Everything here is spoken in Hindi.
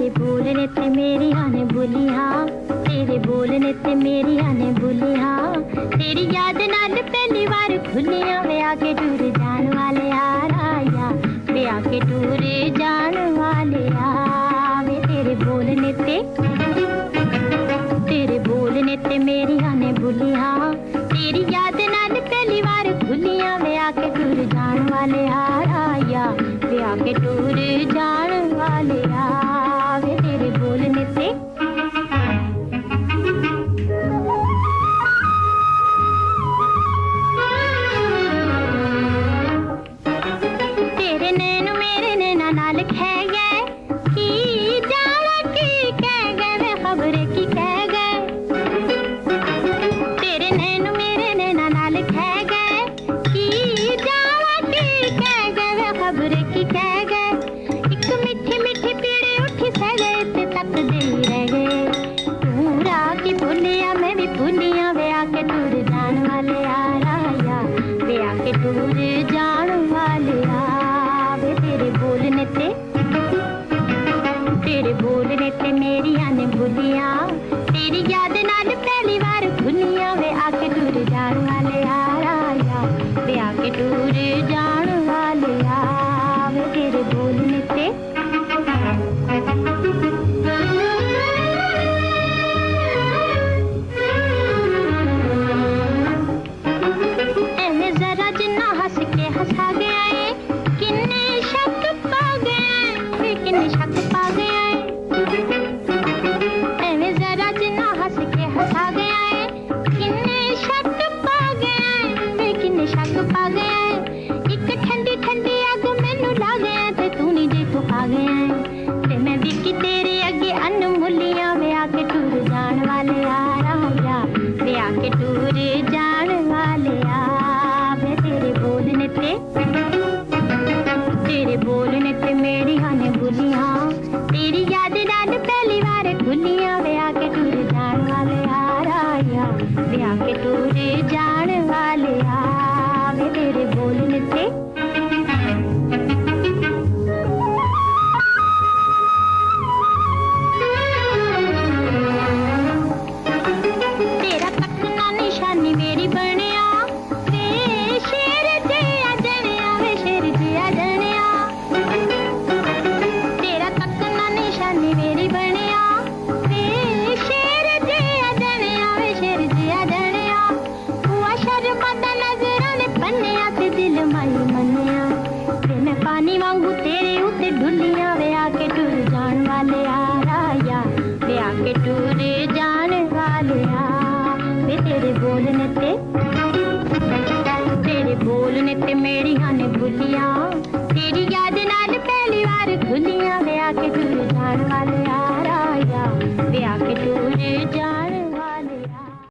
बोलने ते मेरी आने बुलिया, तेरी याद नाल पहली बार खुलिया, वे आके टूर जान वाले यार आया, वे आके टूर जान वाले यार। वे तेरे बोलने ते मेरी आने बुलिया, तेरी याद नाल पहली बार खुलिया, वे आके टूर जान वाले यार आया, वे आके टूर जान वाले यार। वे तेरे बोलने ते मेरी आने बुलिया, तेरी याद नाल पहली बार खुलिया, वे आके टूर जान वाले यार आया, वे आके टूर जान वाले यार। वे तेरे बोलने ते एवें जरा जिन्ना हंस के हंसा गया है, किन्ने शक पा गया, वे किन्ने शक पा गया, तेरे बोलने ते मेरी आने बुलिया, तेरी याद नाल पहली बार खुलिया, वे आके टूर जान वाले यार आया, वे आके टूर जान वाले यार। वे तेरे बोलने ते तेरा तकना निशानी मेरी बनिया, वे शेर जिया जनिया, वे शेर जिया जनिया, तेरा तकना निशानी मेरी बनिया, वे शेर जिया जनिया, वे शेर जिया जनिया, हुआ शर्माता नजरां ने पन्निया ते दिल माई मनिया, ते मैं पानी वांगू तेरे उत्ते ढुलिया, वे आके टूर जान वाले यार आया, वे आके टूर जान वाले यार। वे तेरे बोलने ते मेरी आने बुलिया, तेरी याद नाल पहली बार खुलिया, वे आके टूर जान वाले